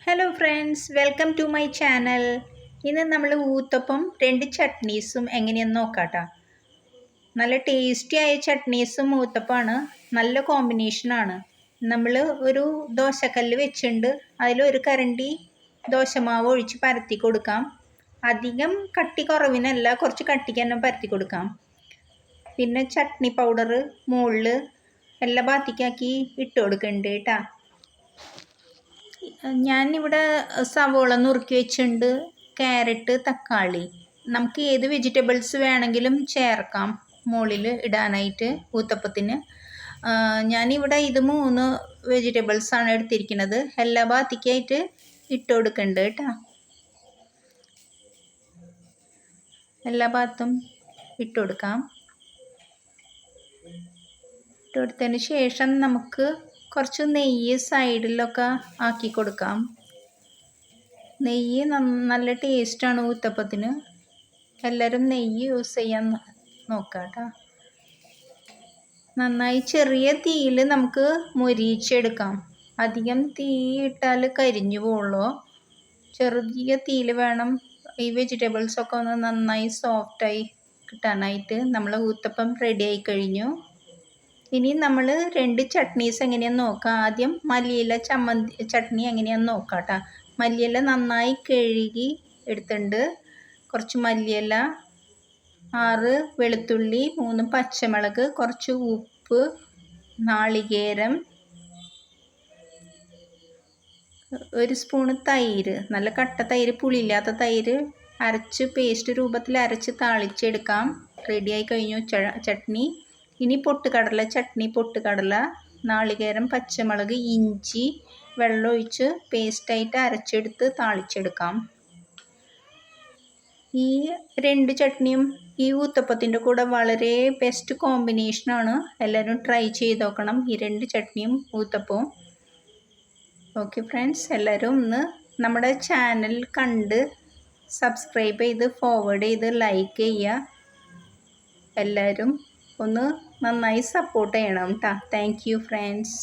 Hello friends, welcome to my channel. ഇന്ന് നമ്മൾ ഊത്തപ്പം 2 ചട്നീസും എങ്ങനെയെന്ന് നോക്കാട്ടോ. നല്ല ടേസ്റ്റി ആയ ചട്നീസും ഊത്തപ്പമാണ്. നല്ല കോമ്പിനേഷനാണ്. നമ്മൾ ഒരു ദോശക്കല്ല് വെച്ചിട്ടുണ്ട്. അതിലൊരു കരണ്ടി ദോശമാവ് ഒഴിച്ച് പരത്തി കൊടുക്കാം. അധികം കട്ടി കുറവിനല്ല, കുറച്ച് കട്ടിക്ക് തന്നെ പരത്തി കൊടുക്കാം. പിന്നെ ചട്നി പൗഡർ മുകളിൽ എല്ലാ ഭാഗത്തേക്കാക്കി ഇട്ട് കൊടുക്കുന്നുണ്ട് കേട്ടോ. ഞാനിവിടെ സവോള നുറുക്കി വെച്ചിട്ടുണ്ട്, ക്യാരറ്റ്, തക്കാളി. നമുക്ക് ഏത് വെജിറ്റബിൾസ് വേണമെങ്കിലും ചേർക്കാം മുകളിൽ ഇടാനായിട്ട് ഊത്തപ്പത്തിന്. ഞാനിവിടെ ഇത് 3 വെജിറ്റബിൾസാണ് എടുത്തിരിക്കുന്നത്. എല്ലാ ഭാഗത്തേക്കായിട്ട് ഇട്ട് കൊടുക്കുന്നുണ്ട് കേട്ടോ. എല്ലാ ഭാഗത്തും ഇട്ട് കൊടുക്കാം. ഇട്ട് കൊടുത്തതിന് ശേഷം നമുക്ക് കുറച്ച് നെയ്യ് സൈഡിലൊക്കെ ആക്കി കൊടുക്കാം. നെയ്യ് നല്ല ടേസ്റ്റാണ് ഊത്തപ്പത്തിന്. എല്ലാവരും നെയ്യ് യൂസ് ചെയ്യാൻ നോക്കാം കേട്ടോ. നന്നായി ചെറിയ തീയിൽ നമുക്ക് മൊരിയിച്ചെടുക്കാം. അധികം തീ ഇട്ടാൽ കരിഞ്ഞു പോകുള്ളൂ. ചെറിയ തീയിൽ വേണം ഈ വെജിറ്റബിൾസൊക്കെ ഒന്ന് നന്നായി സോഫ്റ്റായി കിട്ടാനായിട്ട്. നമ്മൾ ഊത്തപ്പം റെഡി ആയി കഴിഞ്ഞു. ഇനി നമ്മൾ 2 ചട്നീസ് എങ്ങനെയാണെന്ന് നോക്കാം. ആദ്യം മല്ലിയില ചട്നി എങ്ങനെയാണെന്ന് നോക്കാം കേട്ടോ. മല്ലിയില നന്നായി കഴുകി എടുത്തിട്ടുണ്ട്. കുറച്ച് മല്ലിയില, 6 വെളുത്തുള്ളി, 3 പച്ചമുളക്, കുറച്ച് ഉപ്പ്, നാളികേരം, 1 സ്പൂണ് തൈര്, നല്ല കട്ട തൈര്, പുളിയില്ലാത്ത തൈര് അരച്ച് പേസ്റ്റ് രൂപത്തിൽ അരച്ച് താളിച്ചെടുക്കാം. റെഡിയായി കഴിഞ്ഞു ചട്നി. ഇനി പൊട്ടുകടല ചട്നി. പൊട്ടുകടല, നാളികേരം, പച്ചമുളക്, ഇഞ്ചി വെള്ളമൊഴിച്ച് പേസ്റ്റായിട്ട് അരച്ചെടുത്ത് താളിച്ചെടുക്കാം. ഈ 2 ചട്നിയും ഈ ഊത്തപ്പത്തിൻ്റെ കൂടെ വളരെ ബെസ്റ്റ് കോമ്പിനേഷനാണ്. എല്ലാവരും ട്രൈ ചെയ്ത് നോക്കണം ഈ 2 ചട്നിയും ഊത്തപ്പവും. ഓക്കെ ഫ്രണ്ട്സ്, എല്ലാവരും ഒന്ന് നമ്മുടെ ചാനൽ കണ്ട് സബ്സ്ക്രൈബ് ചെയ്ത് ഫോർവേഡ് ചെയ്ത് ലൈക്ക് ചെയ്യുക. എല്ലാവരും ഒന്ന് നന്നായി സപ്പോർട്ട് ചെയ്യണം കേട്ടോ. Thank you friends.